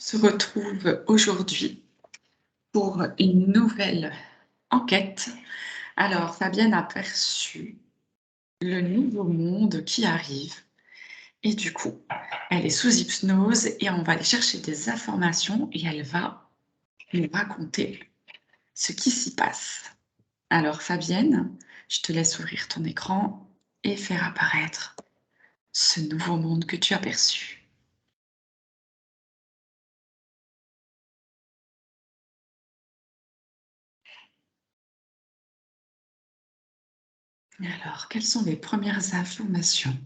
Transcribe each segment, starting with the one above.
Se retrouve aujourd'hui pour une nouvelle enquête. Alors, Fabienne a perçu le nouveau monde qui arrive et du coup, elle est sous hypnose et on va aller chercher des informations et elle va nous raconter ce qui s'y passe. Alors, Fabienne, je te laisse ouvrir ton écran et faire apparaître ce nouveau monde que tu as perçu. Alors, quelles sont les premières informations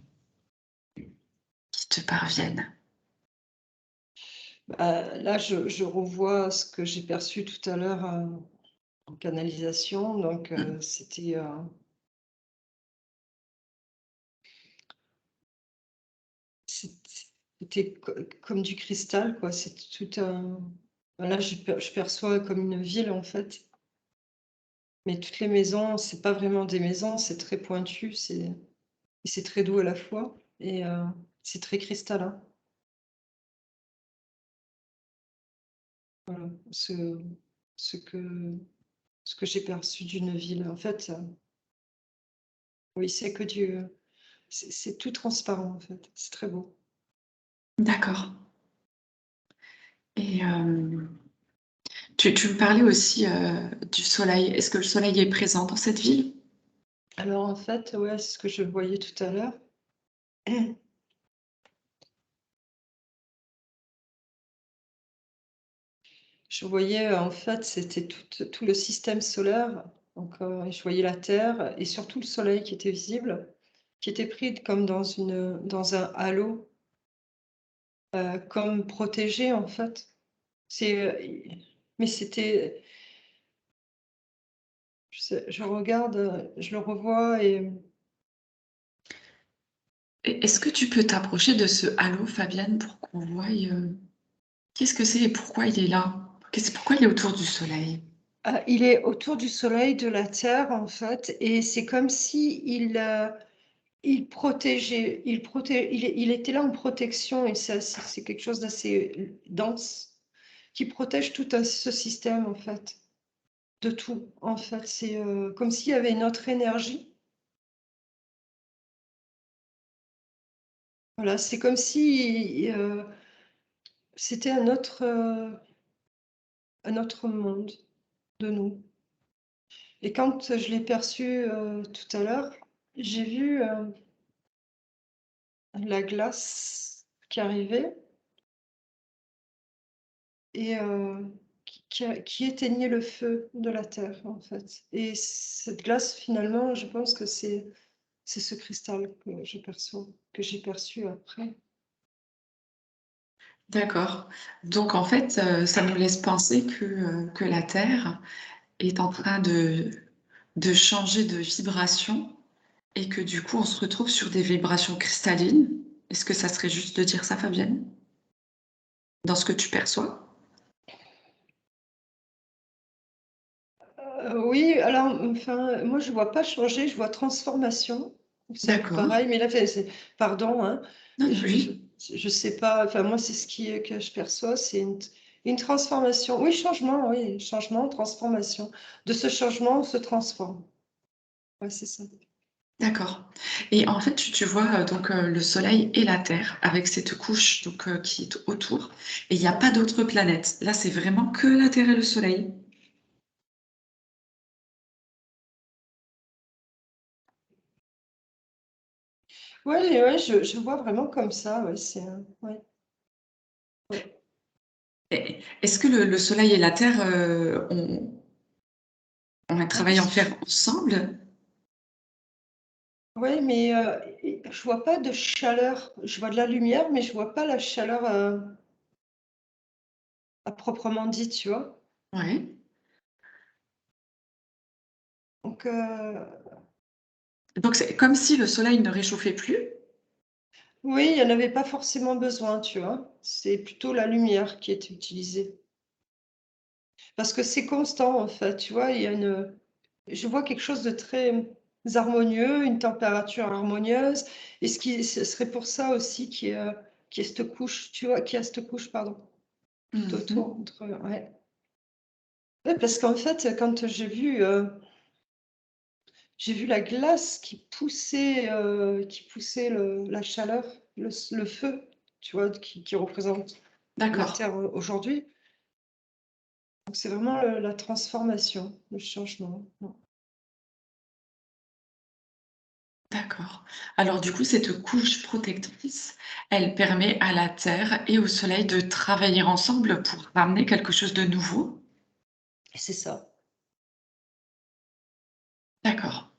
qui te parviennent? Là, je revois ce que j'ai perçu tout à l'heure, en canalisation. Donc, c'était comme du cristal, quoi. C'est tout un Là, je perçois comme une ville, en fait. Mais toutes les maisons, c'est pas vraiment des maisons, c'est très pointu, c'est très doux à la fois et c'est très cristallin. Voilà, ce que ce que j'ai perçu d'une ville. En fait, oui, c'est tout transparent, en fait. C'est très beau. D'accord. Et tu me parlais aussi du soleil. Est-ce que le soleil est présent dans cette ville? Alors, en fait, ouais, c'est ce que je voyais tout à l'heure. Je voyais, en fait, c'était tout le système solaire. Donc, je voyais la Terre et surtout le soleil qui était visible, qui était pris comme dans un halo, comme protégé, en fait. C'est, mais c'était je regarde, je le revois et Est-ce que tu peux t'approcher de ce halo, Fabienne, pour qu'on voie qu'est-ce que c'est et pourquoi il est là? Pourquoi il est autour du soleil? il est autour du soleil, de la Terre, en fait, et c'est comme si il protégeait, il était là en protection, et c'est quelque chose d'assez dense, qui protège tout ce système, en fait, de tout, en fait. C'est comme s'il y avait une autre énergie. Voilà, c'est comme si c'était un autre monde de nous. Et quand je l'ai perçu tout à l'heure, j'ai vu la glace qui arrivait et qui éteignait le feu de la terre, en fait. Et cette glace, finalement, je pense que c'est ce cristal que je perçois, que j'ai perçu après. D'accord. Donc, en fait, ça nous laisse penser que la Terre est en train de changer de vibration et que du coup, on se retrouve sur des vibrations cristallines. Est-ce que ça serait juste de dire ça, Fabienne, dans ce que tu perçois? Oui, alors, enfin, moi, je vois pas changer, je vois transformation. C'est un peu D'accord. pareil, mais là, pardon, hein, Non, non, je, je, oui. je sais pas, enfin, moi, c'est ce que je perçois, c'est une transformation. Oui, changement, transformation. De ce changement, on se transforme. Ouais, c'est ça. D'accord. Et en fait, tu vois donc le Soleil et la Terre avec cette couche donc, qui est autour. Et il n'y a pas d'autres planètes. Là, c'est vraiment que la Terre et le Soleil. Ouais, ouais, je vois vraiment comme ça, ouais, ouais, ouais. Est-ce que le Soleil et la Terre ont un Ah, travail à en faire ensemble? ouais, mais je vois pas de chaleur. Je vois de la lumière, mais je vois pas la chaleur à proprement dit, tu vois. Ouais. Donc, Donc, c'est comme si le Soleil ne réchauffait plus. oui, il y en avait pas forcément besoin, tu vois. C'est plutôt la lumière qui est utilisée. Parce que c'est constant, en fait, tu vois. Je vois quelque chose de très harmonieux, une température harmonieuse. Et ce serait pour ça aussi qu'il y a cette couche, tu vois, qu'il y a cette couche, pardon. tout Mmh. autour entre ouais. Ouais, parce qu'en fait, quand j'ai vu la glace qui poussait la chaleur, le feu, tu vois? Qui représente la D'accord, Terre, aujourd'hui. Donc c'est vraiment la transformation, le changement. Mmh. d'accord. Alors du coup, cette couche protectrice, elle permet à la Terre et au Soleil de travailler ensemble pour ramener quelque chose de nouveau? C'est ça. D'accord.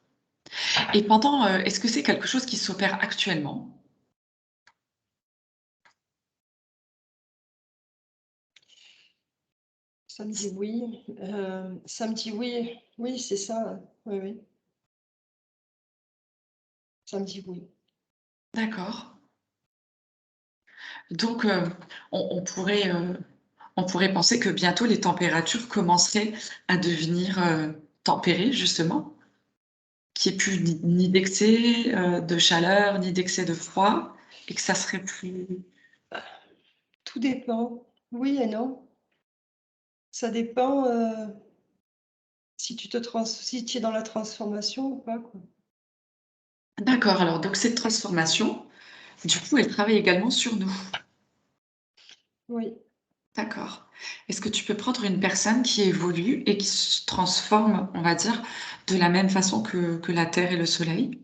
Et pendant, est-ce que c'est quelque chose qui s'opère actuellement? Samedi, oui. Samedi, oui. Oui, c'est ça. Oui, oui. Samedi, oui. D'accord. Donc, on pourrait penser que bientôt les températures commenceraient à devenir, tempérées justement, qu'il y ait plus ni d'excès, de chaleur, ni d'excès de froid et que ça serait plus Tout dépend. Oui et non. Ça dépend, si tu es dans la transformation ou pas, quoi. d'accord, alors donc cette transformation, du coup, elle travaille également sur nous. Oui. D'accord. Est-ce que tu peux prendre une personne qui évolue et qui se transforme, on va dire, de la même façon que la Terre et le Soleil?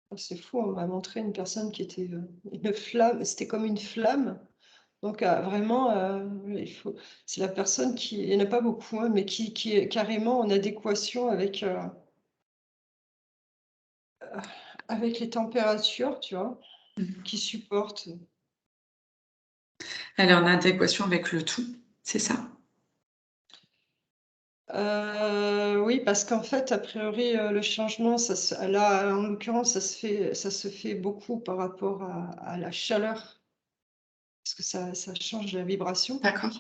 Oh, c'est fou, on m'a montré une personne qui était, une flamme, c'était comme une flamme. Donc vraiment, c'est la personne qui il y en a pas beaucoup, hein, mais qui est carrément en adéquation avec les températures, tu vois? Mmh. Qui supporte. Elle est en adéquation avec le tout, c'est ça? Oui, parce qu'en fait, a priori, le changement, là, en l'occurrence, ça se fait beaucoup par rapport à la chaleur, parce que ça change la vibration. D'accord.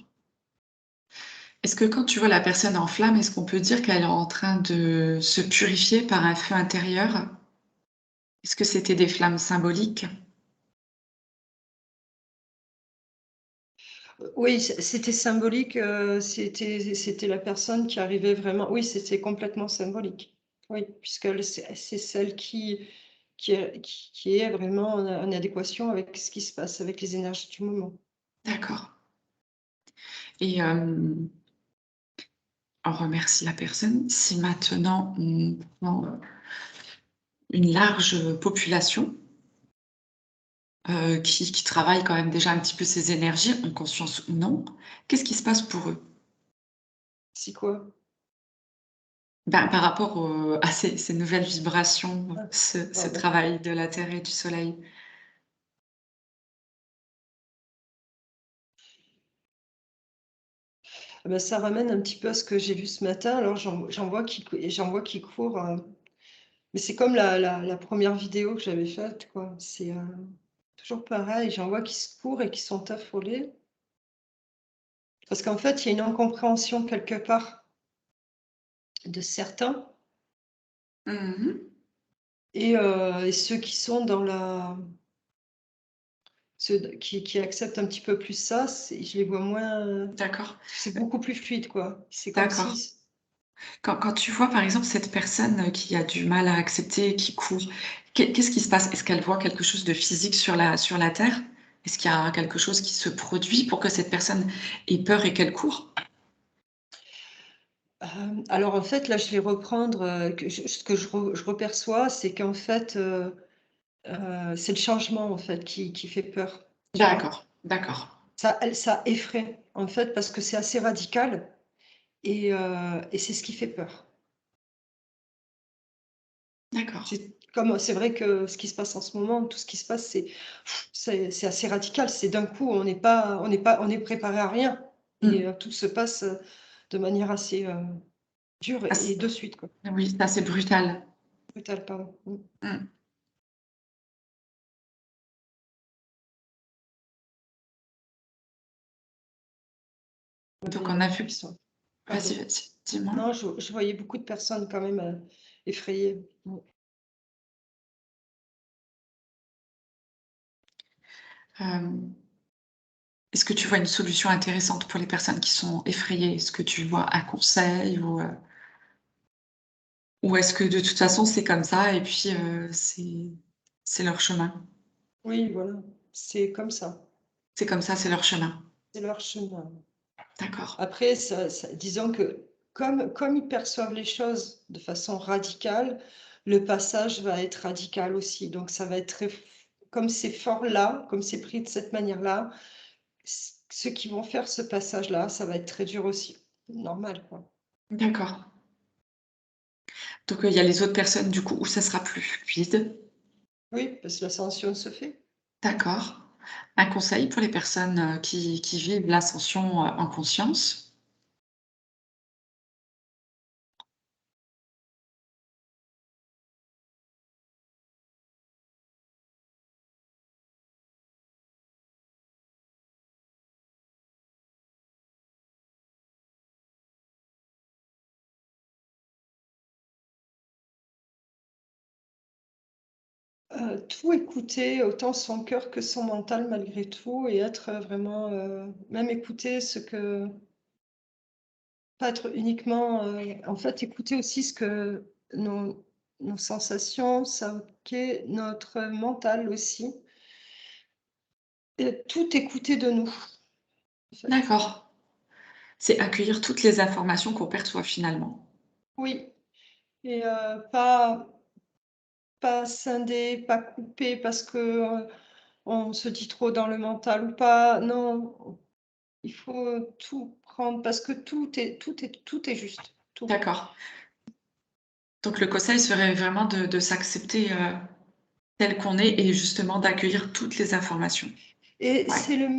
Est-ce que quand tu vois la personne en flamme, est-ce qu'on peut dire qu'elle est en train de se purifier par un feu intérieur? Est-ce que c'était des flammes symboliques? Oui, c'était symbolique, c'était la personne qui arrivait vraiment oui, c'était complètement symbolique. Oui, puisqu'elle c'est celle qui est vraiment en adéquation avec ce qui se passe, avec les énergies du moment. D'accord et on remercie la personne. Si maintenant on prend, une large population, qui travaille quand même déjà un petit peu ses énergies, en conscience ou non, qu'est-ce qui se passe pour eux? C'est quoi? Ben, par rapport à ces nouvelles vibrations, Ah, ce pardon. travail de la terre et du soleil. Ah bah, ça ramène un petit peu à ce que j'ai vu ce matin. Alors j'en vois qui courent, mais c'est comme la 1re vidéo que j'avais faite, quoi. C'est, toujours pareil, j'en vois qui se courent et qui sont affolés. Parce qu'en fait, il y a une incompréhension quelque part de certains Mmh mh. et ceux qui sont dans la ceux d qui acceptent un petit peu plus ça, je les vois moins, D'accord, c'est beaucoup plus fluide, quoi. C'est comme si d'accord. Quand tu vois, par exemple, cette personne, qui a du mal à accepter, qui court, qu'est-ce qui se passe? Est-ce qu'elle voit quelque chose de physique sur la terre? Est-ce qu'il y a quelque chose qui se produit pour que cette personne ait peur et qu'elle court? alors en fait, là, je vais reprendre, ce que je reperçois, c'est qu'en fait, c'est le changement, en fait, qui fait peur, tu vois? D'accord, d'accord, Ça effraie, en fait, parce que c'est assez radical et c'est ce qui fait peur. d'accord. C'est vrai que ce qui se passe en ce moment, tout ce qui se passe, c'est assez radical. C'est d'un coup, on est préparé à rien et Mmh. tout se passe, de manière assez, dure Ah et de suite, quoi. oui, c'est assez brutal. Brutale, pardon. Mmh. Mmh. Donc on a vu Qui sont vas-y, pardon. vas-y, dis-moi? Non, je voyais beaucoup de personnes quand même, effrayées. Mmh. Hem, est-ce que tu vois une solution intéressante pour les personnes qui sont effrayées? Est-ce que tu vois un conseil ou est-ce que de toute façon c'est comme ça et puis, c'est leur chemin? Oui, voilà, c'est comme ça, C'est comme ça, c'est leur chemin. c'est leur chemin. D'accord. Après, disons que comme ils perçoivent les choses de façon radicale, le passage va être radical aussi. Donc ça va être très comme c'est fort là, comme c'est pris de cette manière-là, ceux qui vont faire ce passage-là, ça va être très dur aussi. Normal, quoi. D'accord. Donc, il y a les autres personnes du coup où ça sera plus fluide. Oui, parce que l'ascension se fait. D'accord. Un conseil pour les personnes, qui vivent l'ascension, en conscience? Tout écouter, autant son cœur que son mental malgré tout et être, vraiment, même écouter ce que pas être uniquement, en fait, écouter aussi ce que nos sensations, ça OK, notre mental aussi et tout écouter de nous, en fait. D'accord. C'est accueillir toutes les informations qu'on perçoit finalement. Oui et pas scinder, pas couper parce que, on se dit trop dans le mental ou pas. Non, il faut tout prendre parce que tout est juste, tout. D'accord. Donc le conseil serait vraiment de s'accepter, tel qu'on est et justement d'accueillir toutes les informations. Et Ouais. c'est le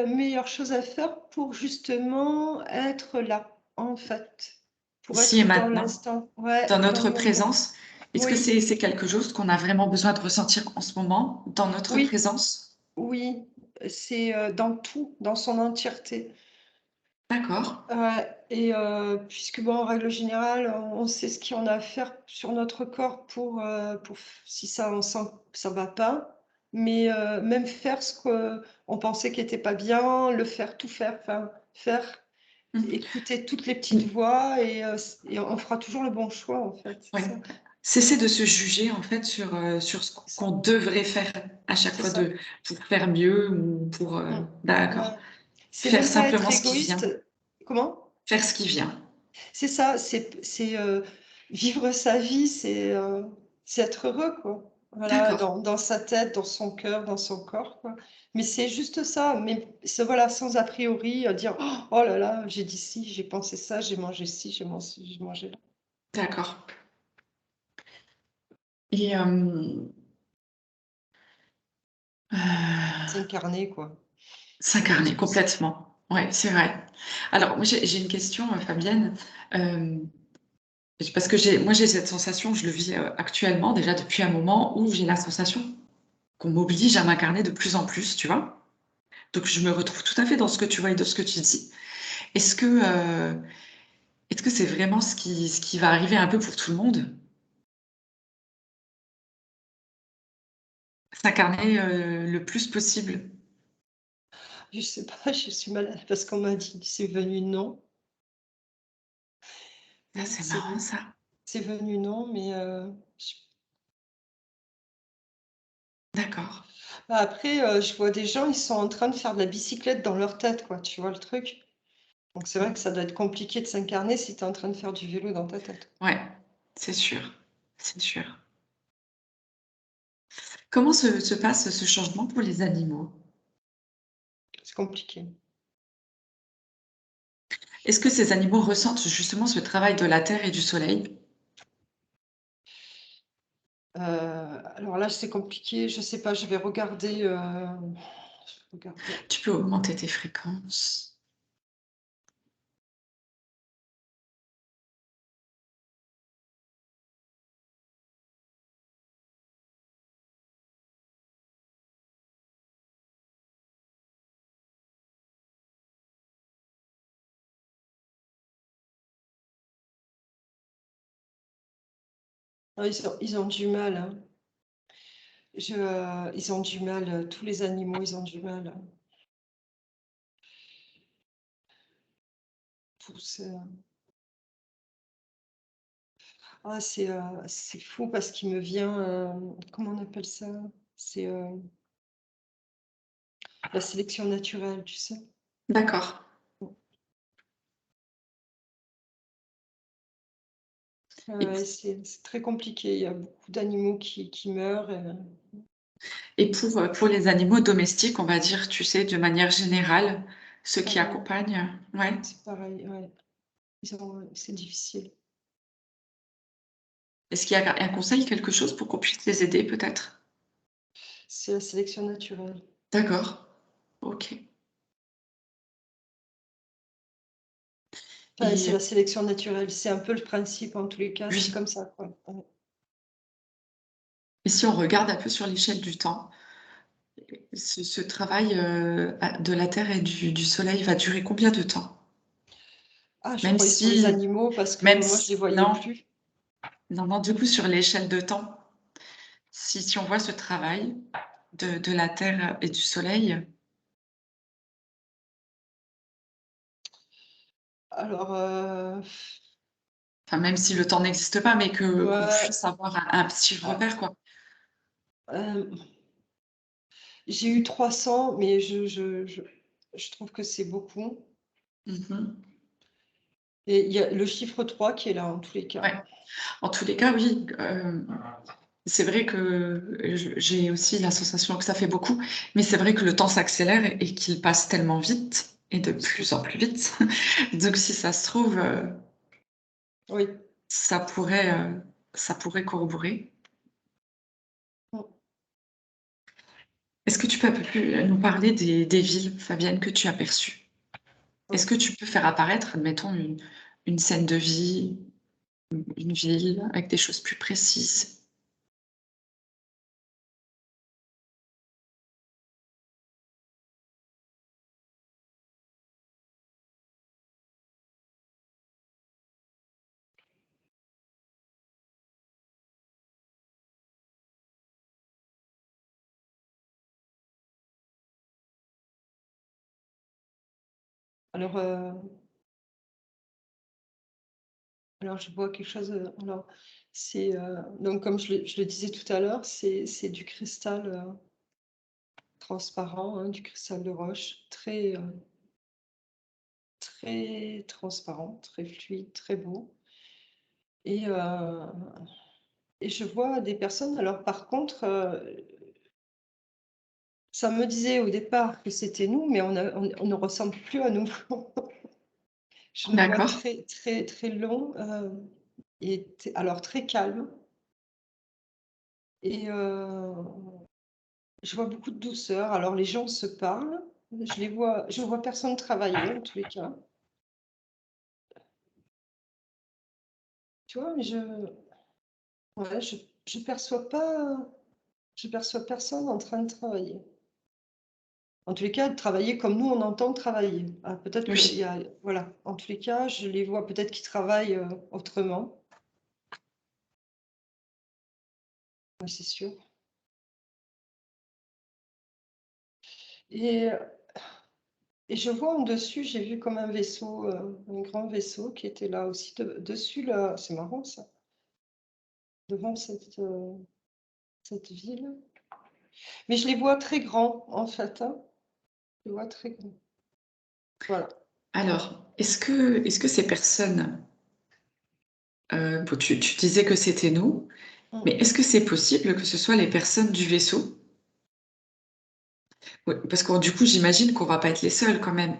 meilleure chose à faire pour justement être là, en fait, pour Ici et être dans maintenant, l'instant. dans Ouais, dans notre le moment. présence. Est-ce que Oui, c'est quelque chose qu'on a vraiment besoin de ressentir en ce moment, dans notre oui, présence? oui, c'est, dans tout, dans son entièreté. D'accord. Ouais et puisque bon, en règle générale, on sait ce qu'il y en a à faire sur notre corps pour f si ça on sent que ça va pas, mais même faire ce qu'on pensait qui était pas bien, le faire, tout faire, enfin, faire, Mmh. écouter toutes les petites Mmh, voix et on fera toujours le bon choix, en fait, c'est ouais. ça. Cesser de se juger en fait sur ce C'est qu'on ça, devrait faire à chaque c'est fois ça. pour faire mieux ou pour, Mmh. d'accord. Ouais. C'est Faire même pas être simplement ce qui égoïste. vient. Comment? Faire ce qui vient. C'est ça, vivre sa vie, c'est être heureux, quoi. Voilà, D'accord, dans sa tête, dans son cœur, dans son corps, quoi. Mais c'est juste ça, mais c'est voilà, sans a priori, dire: «Oh là là, j'ai dit ci, j'ai pensé ça, j'ai mangé ci, j'ai mangé là». d'accord et heu, S'incarner, quoi. C'est un petit s'incarner peu ça. complètement. Ouais, c'est vrai. Alors moi j'ai une question, Fabienne, hem, parce que j'ai cette sensation, je le vis, actuellement déjà depuis un moment où j'ai la sensation qu'on m'oblige à m'incarner de plus en plus, tu vois? Donc je me retrouve tout à fait dans ce que tu vois et de ce que tu dis. Est-ce que, est-ce que c'est vraiment ce qui va arriver un peu pour tout le monde? S'incarner, le plus possible? Je sais pas, je suis mal parce qu'on m'a dit que c'est venu non, Ah, c'est c'est marrant venu ça. c'est venu non, mais je D'accord. après, je vois des gens, ils sont en train de faire de la bicyclette dans leur tête, quoi, tu vois le truc? Donc c'est vrai que ça doit être compliqué de s'incarner si tu es en train de faire du vélo dans ta tête. Ouais, c'est sûr, c'est sûr. Comment se passe ce changement pour les animaux? C'est compliqué. Est-ce que ces animaux ressentent justement ce travail de la terre et du soleil? Alors là, c'est compliqué, je sais pas, je vais regarder, je vais regarder. Tu peux augmenter tes fréquences. Ah, ils ont du mal, hein. Ils ont du mal, tous les animaux, ils ont du mal pour se ah c'est fou parce qu'il me vient, comment on appelle ça? C'est, la sélection naturelle, tu sais? D'accord. Ouais, Et ouais, c'est très compliqué. Il y a beaucoup d'animaux qui meurent pour les animaux domestiques, on va dire, tu sais, de manière générale, ceux qui pareil, accompagnent, ouais. c'est pareil, ouais. C'est difficile. Est-ce qu'il y a un conseil, quelque chose pour qu'on puisse les aider peut-être? C'est la sélection naturelle. D'accord, OK. Enfin, c'est Et la sélection naturelle, c'est un peu le principe en tous les cas, c'est oui, comme ça, quoi. Ouais. et si on regarde un peu sur l'échelle du temps, ce travail, de la Terre et du Soleil va durer combien de temps? Ah, je Même croyais sur les si animaux parce que même moi je les s voyais non, plus. non, non, du coup, sur l'échelle de temps, si on voit ce travail de la Terre et du Soleil, Alors, enfin, même si le temps n'existe pas, mais que qu'on ouais, puisse avoir un petit ah, repère, quoi. hem, j'ai eu 300 mais je trouve que c'est beaucoup Mmh. et il y a le chiffre 3 qui est là en tous les cas. Ouais. En tous les cas, oui, c'est vrai que j'ai aussi la sensation que ça fait beaucoup, mais c'est vrai que le temps s'accélère et qu'il passe tellement vite et de plus en plus vite. Donc si ça se trouve, Oui. ça ça pourrait corroborer. Mmh. Est-ce que tu peux un peu plus nous parler des villes, Fabienne, que tu as perçues? Est-ce Oui. que tu peux faire apparaître, admettons, une scène de vie, une ville avec des choses plus précises? Alors, alors je vois quelque chose, alors c'est, donc comme je le disais tout à l'heure, c'est du cristal, transparent, hein, du cristal de roche, très transparent, très fluide, très beau et heu et je vois des personnes alors par contre, ça me disait au départ que c'était nous, mais on ne ressemble plus à nous. Je le vois D'accord. très, très, très long, et t alors très calme et je vois beaucoup de douceur. Alors les gens se parlent, je vois personne travailler en tous les cas, tu vois? Mais ouais, je perçois pas je perçois personne en train de travailler. En tous les cas, travailler comme nous on entend travailler. Ah, peut-être qu'il y Oui. a voilà, en tous les cas, je les vois peut-être qu'ils travaillent, autrement. Ouais, c'est sûr et et je vois en dessus, j'ai vu comme un vaisseau, un grand vaisseau qui était là aussi dessus là, c'est marrant ça, devant cette ville. Mais je les vois très grands en fait, hein. Je les vois très grands. Voilà. Alors, est-ce que ces personnes, bon, tu disais que c'était nous, mais Mmh. est-ce que c'est possible que ce soit les personnes du vaisseau? Oui, parce que du coup, j'imagine qu'on va pas être les seuls quand même.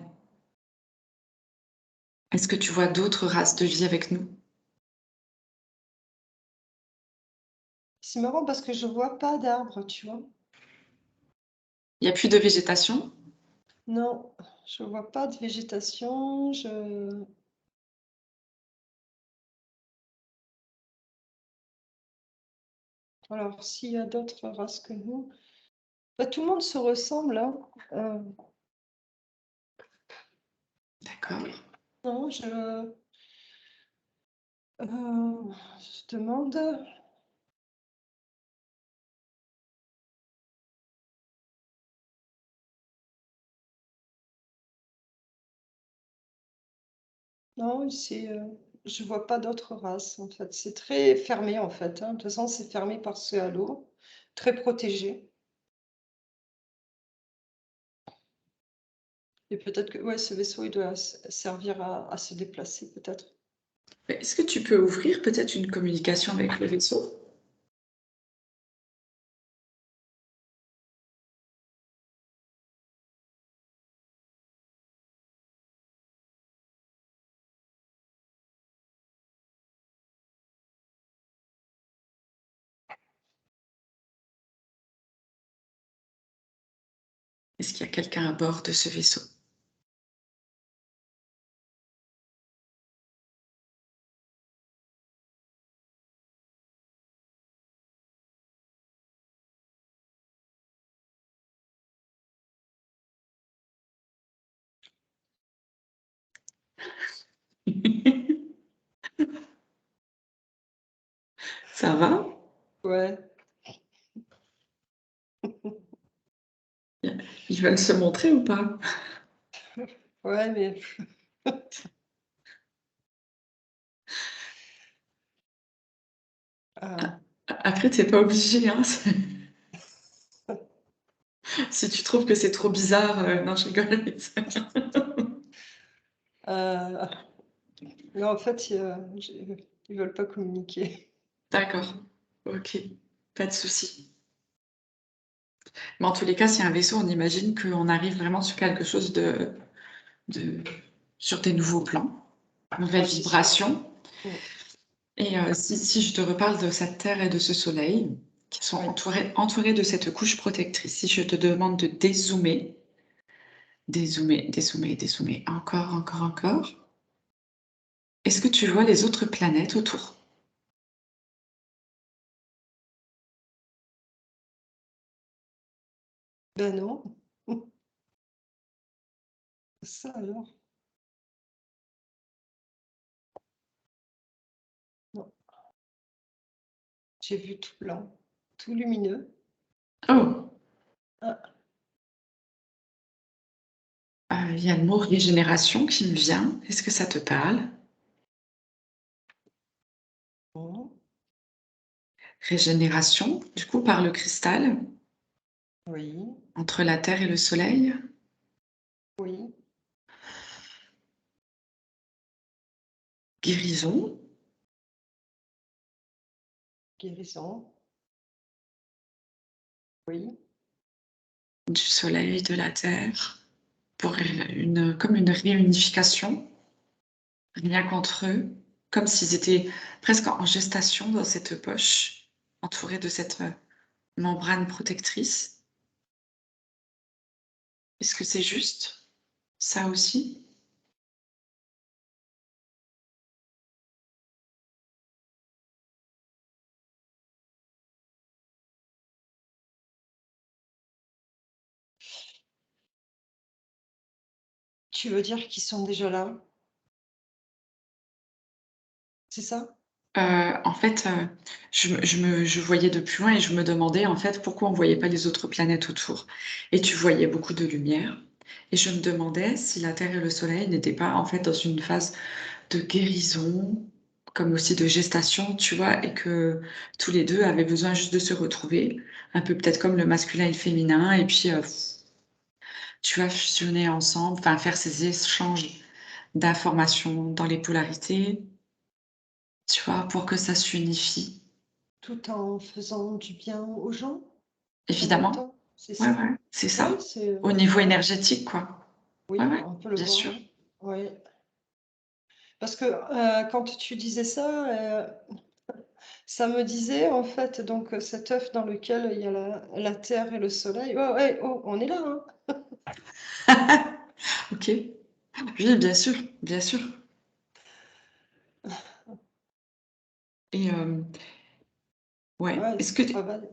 Est-ce que tu vois d'autres races de vie avec nous? C'est marrant parce que je vois pas d'arbres, tu vois? Il y a plus de végétation? Non, je vois pas de végétation, alors s'il y a d'autres races que nous, bah, tout le monde se ressemble, hein. D'accord. Non, je demande Non, je vois pas d'autres races, en fait. C'est très fermé, en fait, hein. De toute façon, c'est fermé par ce halo, très protégé et peut-être que ouais, ce vaisseau, il doit servir à se déplacer, peut-être. Est-ce que tu peux ouvrir peut-être une communication avec le vaisseau? Est-ce qu'il y a quelqu'un à bord de ce vaisseau? Ça va? Ouais, Ils veulent se montrer ou pas? ouais, mais ah, Après, t'es pas obligé, hein. Si tu trouves que c'est trop bizarre, non, je rigole. heu, mais en fait, ils veulent pas communiquer. D'accord, OK, pas de souci. Mais en tous les cas, s'il y a un vaisseau, on imagine qu'on arrive vraiment sur quelque chose de sur des nouveaux plans, nouvelles Ouais, c'est sûr. vibrations. Mmh. Et si je te reparle de cette Terre et de ce Soleil, qui sont Oui. entourés de cette couche protectrice, si je te demande de dézoomer, dézoomer, dézoomer, dézoomer, encore, encore, encore, est-ce que tu vois les autres planètes autour? Ben non. Ça alors? Non. J'ai vu tout blanc, tout lumineux. Oh! Ah, Il y a le mot régénération qui me vient. Est-ce que ça te parle? bon, Régénération, du coup, par le cristal, oui, entre la Terre et le Soleil. oui, Guérison, guérison, oui, du Soleil, de la Terre, pour comme une réunification, rien qu'entre eux, comme s'ils étaient presque en gestation dans cette poche, entourés de cette membrane protectrice. Est-ce que c'est juste, ça aussi? tu veux dire qu'ils sont déjà là? C'est ça? En fait, je voyais de plus loin et je me demandais, en fait, pourquoi on voyait pas les autres planètes autour. Et tu voyais beaucoup de lumière et je me demandais si la Terre et le Soleil n'étaient pas, en fait, dans une phase de guérison, comme aussi de gestation, tu vois? Et que tous les 2 avaient besoin juste de se retrouver, un peu peut-être comme le masculin et le féminin et puis, tu vois, fusionner ensemble, enfin faire ces échanges d'informations dans les polarités, tu vois? Pour que ça s'unifie. Tout en faisant du bien aux gens en même Évidemment. temps, c'est Ouais, ça? ouais, c'est Oui, ça. c'est, Au niveau ouais, énergétique, quoi. Ouais, oui, ouais, on peut le bien voir, sûr. oui. Oui. Parce que, quand tu disais ça, ça me disait en fait donc, cet œuf dans lequel il y a la terre et le soleil ouais, ouais, oh, on est là, hein? OK. Oui, bien sûr, bien sûr. Et ouais, Ouais, est-ce ça que travaille.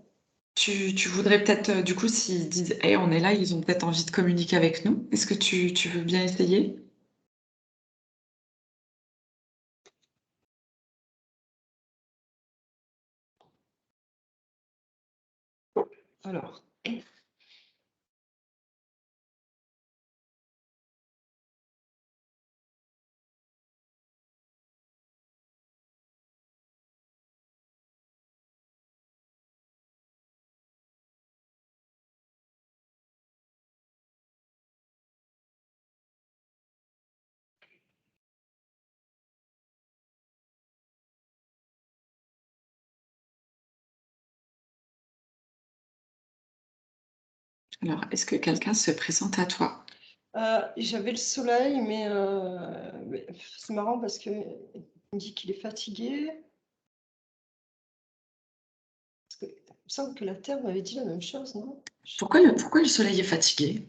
tu voudrais peut-être, du coup, s'ils disent: «Hey, on est là», ils ont peut-être envie de communiquer avec nous. Est-ce que tu veux bien essayer? Alors Alors, est-ce que quelqu'un se présente à toi? J'avais le soleil, mais c'est marrant parce qu'il me dit qu'il est fatigué. Parce que il me semble que la Terre m'avait dit la même chose, non? Pourquoi le soleil est fatigué?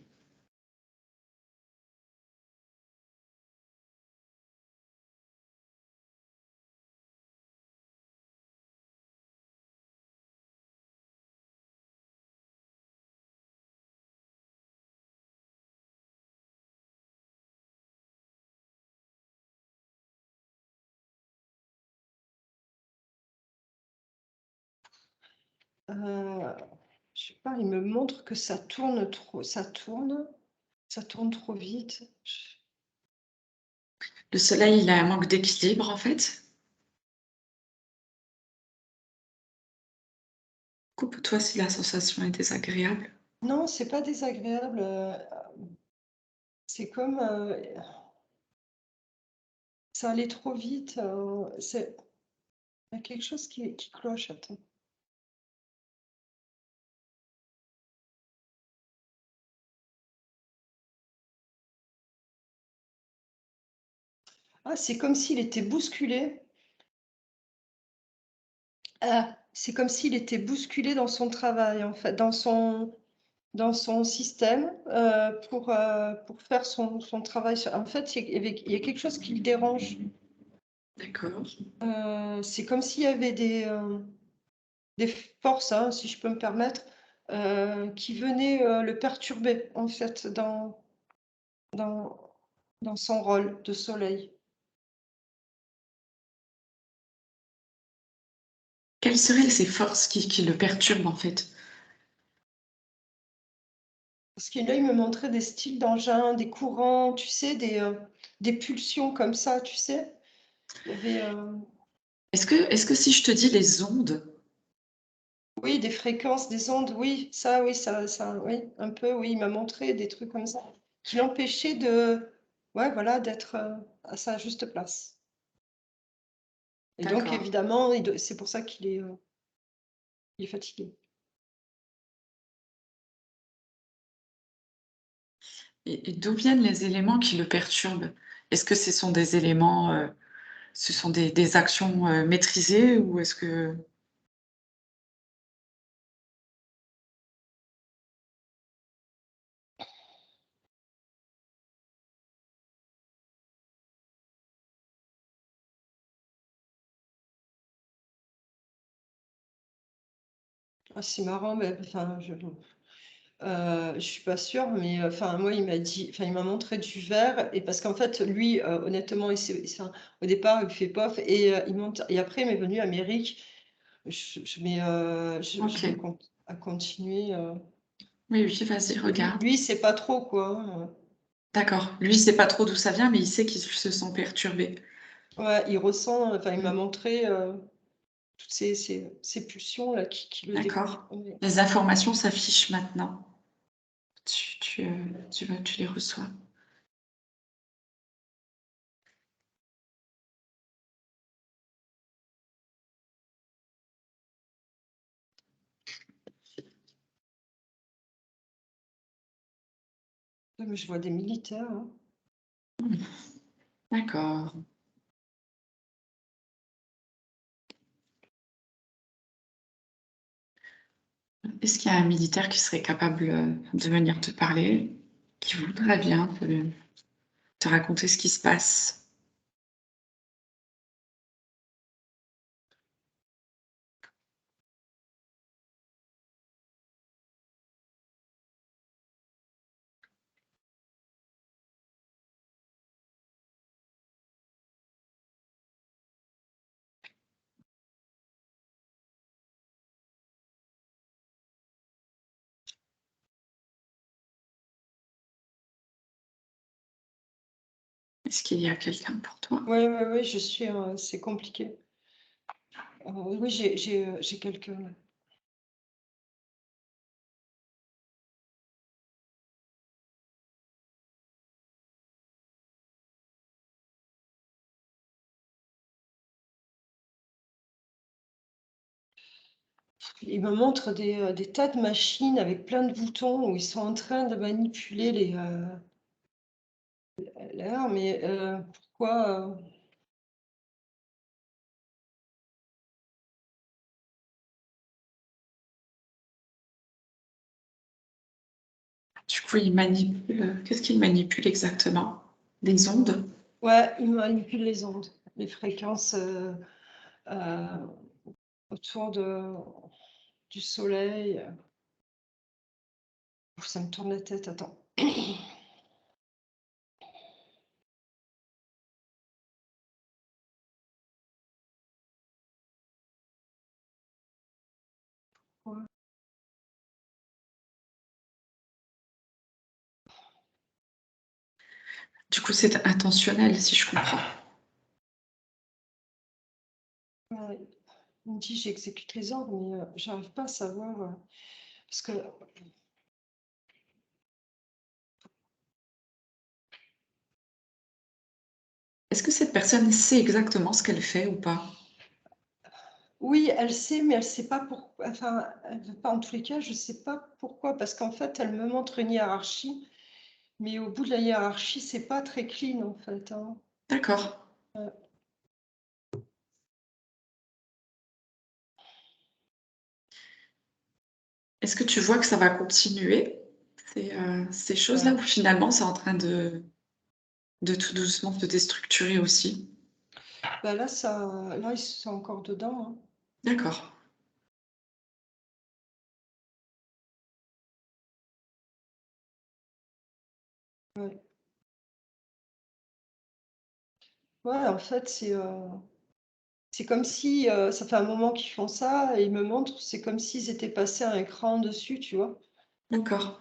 Je sais pas, il me montre que ça tourne trop vite. Le soleil, il a un manque d'équilibre, en fait. Coupe-toi si la sensation est désagréable. Non, c'est pas désagréable, c'est comme, ça allait trop vite, il y a quelque chose qui cloche, attends. Ah, c'est comme s'il était bousculé. C'est comme s'il était bousculé dans son travail, en fait, dans son système, pour faire son travail. En fait, il y a quelque chose qui le dérange. D'accord. C'est comme s'il y avait des forces, hein, si je peux me permettre, qui venaient le perturber, en fait, dans, dans son rôle de soleil. Quelles seraient ces forces qui le perturbent, en fait? Parce que là, il me montrait des styles d'engins, des courants, tu sais, des pulsions comme ça, tu sais. Il y avait, Est-ce que si je te dis les ondes, oui, des fréquences, des ondes, oui, ça, oui, un peu, oui, il m'a montré des trucs comme ça, qui l'empêchaient ouais, voilà, d'être à sa juste place. Et donc, d'accord. évidemment, c'est pour ça il est fatigué. Et d'où viennent les éléments qui le perturbent? Est-ce que ce sont des éléments, ce sont des actions maîtrisées ou est-ce que... Ah, c'est marrant, mais enfin, je suis pas sûre, mais enfin, moi, il m'a montré du vert, et parce qu'en fait, lui, honnêtement, au départ, il fait pof, et il monte, et après, il m'est venu Amérique. Je Ok. vais à continuer. Oui, oui, vas-y, regarde. Lui, c'est pas trop, quoi, hein. D'accord. Lui, il sait pas trop d'où ça vient, mais il sait qu'il se sent perturbé. Ouais, il ressent, enfin, il m'a Mm. montré toutes ces pulsions-là qui le D'accord. ouais. Les informations s'affichent maintenant. Tu les reçois. Ouais, mais je vois des militaires, hein. D'accord. Est-ce qu'il y a un militaire qui serait capable de venir te parler, qui voudrait bien te raconter ce qui se passe? Est-ce qu'il y a quelqu'un pour toi? Ouais, ouais, ouais, c'est compliqué. Oui, j'ai quelqu'un, là. Il me montre des tas de machines avec plein de boutons où ils sont en train de manipuler l'air, mais pourquoi, Du coup, il manipule, qu'est-ce qu'il manipule exactement? Des ondes? Ouais, ils manipulent les ondes, les fréquences, autour du soleil. Ouf, ça me tourne la tête, attends. Ouais. Du coup, c'est intentionnel, si je comprends. Ouais. Il me dit: «J'exécute les ordres», mais j'arrive pas à savoir, parce que Est-ce que cette personne sait exactement ce qu'elle fait ou pas? oui, elle sait, mais elle sait pas pourquoi. Enfin, elle veut pas, en tous les cas, je sais pas pourquoi, parce qu'en fait, elle me montre une hiérarchie, mais au bout de la hiérarchie, c'est pas très clean, en fait, hein. D'accord. Est-ce que tu vois que ça va continuer, ces choses-là, Ouais. ou finalement c'est en train de tout doucement se déstructurer aussi? Bah, là, ils sont encore dedans, hein. D'accord. Ouais. Ouais, en fait, c'est comme si, ça fait un moment qu'ils font ça et ils me montrent, c'est comme s'ils étaient passés un cran dessus, tu vois? D'accord.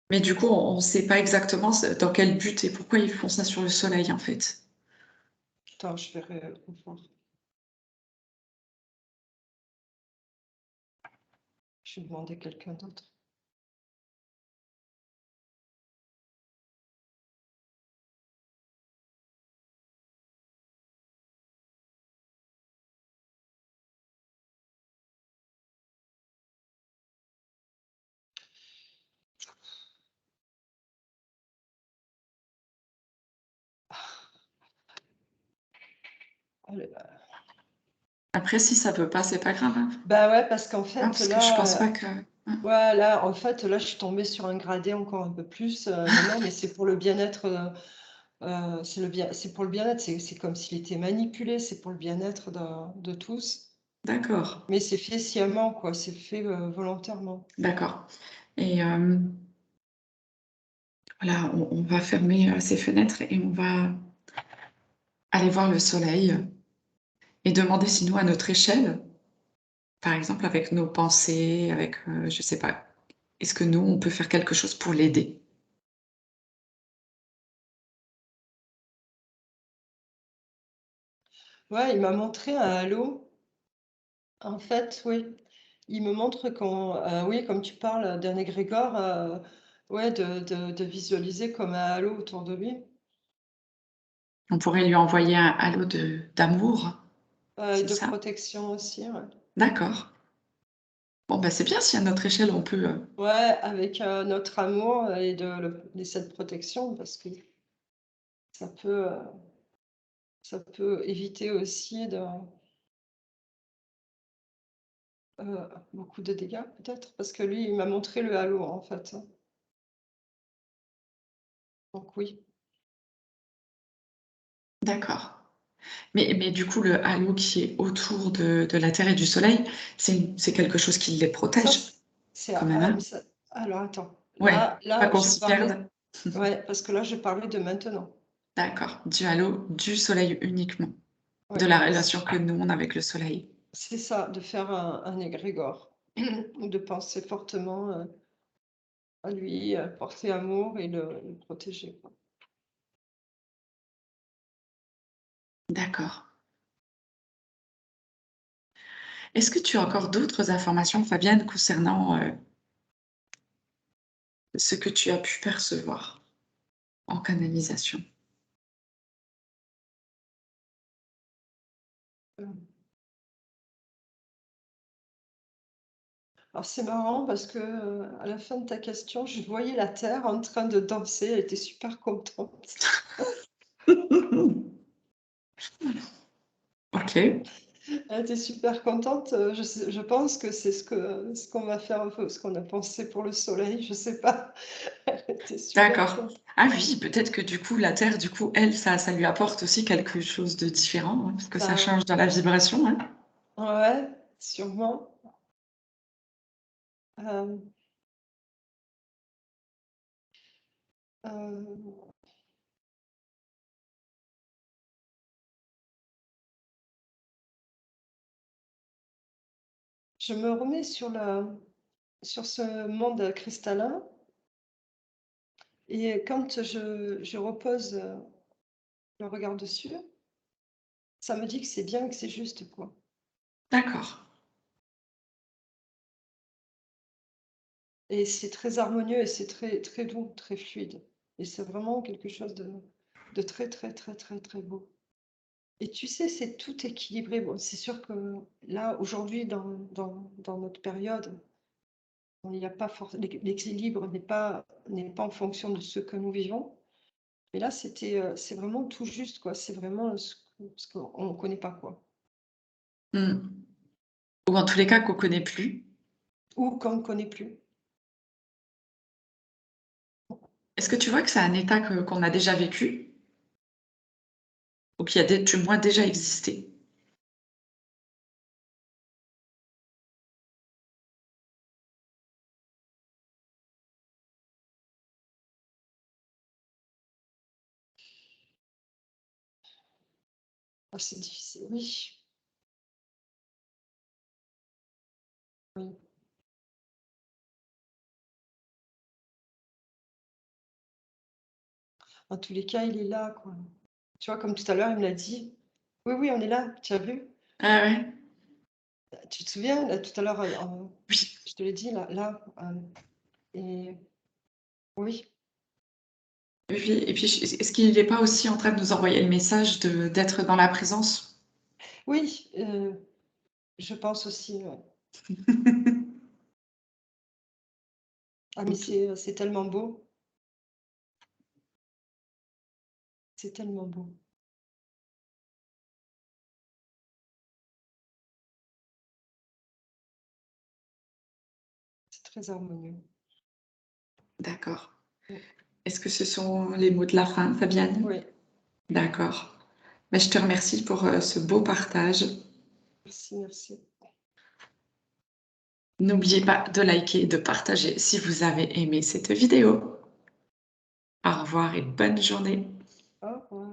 Mais du coup, on ne sait pas exactement dans quel but et pourquoi ils font ça sur le soleil, en fait. Attends, je vais revoir. Je vais demander à quelqu'un d'autre. Allez, Après, si ça peut pas, c'est pas grave, hein. bah, ouais, parce qu'en Ah, fait, parce que je pense pas que ouais, là, en fait, là, je suis tombée sur un gradé encore un peu plus, maintenant, mais c'est pour le bien-être, c'est pour le bien-être, c'est comme s'il était manipulé, c'est pour le bien-être de tous, d'accord, mais c'est fait sciemment, quoi, c'est fait, volontairement. d'accord. Et voilà, on va fermer, ces fenêtres et on va aller voir le soleil et demander si nous, à notre échelle, par exemple avec nos pensées, avec, je sais pas, est-ce que nous, on peut faire quelque chose pour l'aider? Ouais, il m'a montré un halo. En fait, oui, il me montre qu'on oui, comme tu parles d'un égrégore, ouais, de visualiser comme un halo autour de lui, On pourrait lui envoyer un halo d'amour, et c'est de ça? protection aussi, ouais. D'accord. Bon, bah, c'est bien si à notre échelle, on peut, Ouais, avec, notre amour et cette protection parce que ça peut, heu, ça peut éviter aussi beaucoup de dégâts peut-être? Parce que lui, il m'a montré le halo, en fait, hein. Donc oui. d'accord. Mais du coup, le halo qui est autour de la Terre et du Soleil, c'est quelque chose qui les Ça, protège c'est quand même, hein? ça alors attends, Ouais, pas là, qu'on je s'y parlais, perde. ouais, parce que là, je parlais de maintenant. D'accord, du halo du Soleil uniquement, de Ouais, la relation que nous, on a avec le Soleil. c'est ça, de faire un égrégore, de penser fortement, à lui, porter amour et le protéger, quoi. D'accord. Est-ce que tu as encore d'autres informations, Fabienne, concernant, ce que tu as pu percevoir en canalisation? Hem Alors c'est marrant parce que à la fin de ta question, je voyais la Terre en train de danser, elle était super contente. Ok, Elle était super contente. Je pense que c'est ce qu'on va faire, ce qu'on a pensé pour le soleil, je sais pas. Elle était super d'accord. contente. Ah oui, peut-être que du coup, la Terre, du coup, elle, ça lui apporte aussi quelque chose de différent, hein, parce que ça Ben, change dans la vibration, hein. ouais, sûrement. Euh, euh, je me remets sur ce monde cristallin et quand je repose le regard dessus, ça me dit que c'est bien, que c'est juste, quoi. D'accord. Et c'est très harmonieux et c'est très, très doux, très fluide. Et c'est vraiment quelque chose de très, très, très, très, très beau. Et tu sais, c'est tout équilibré. Bon, c'est sûr que là, aujourd'hui, dans notre période, il n'y a pas l'équilibre n'est pas en fonction de ce que nous vivons. Mais là, c'est vraiment tout juste, quoi. C'est vraiment ce qu'on ne connaît pas, quoi. Hmm. Ou en tous les cas qu'on connaît plus. Ou qu'on ne connaît plus. Est-ce que tu vois que c'est un état qu'on a déjà vécu ou qui a du moins déjà existé? Ah, c'est difficile, oui. Oui. En tous les cas, il est là, quoi. Tu vois, comme tout à l'heure, il me l'a dit. Oui, oui, on est là, tu as vu? Ah ouais. Tu te souviens, là, tout à l'heure, Oui. je te l'ai dit, là, et oui, Oui. Et puis, est-ce qu'il n'est pas aussi en train de nous envoyer le message d'être dans la présence? oui, je pense aussi, ouais. Ah, mais Ok. c'est tellement beau, c'est tellement beau. C'est très harmonieux. D'accord. Mm. Est-ce que ce sont les mots de la fin, Fabienne? Oui, D'accord. Ben, je te remercie pour ce beau partage. merci, merci. N'oubliez pas de liker et de partager si vous avez aimé cette vidéo. Au revoir et bonne journée. Au revoir.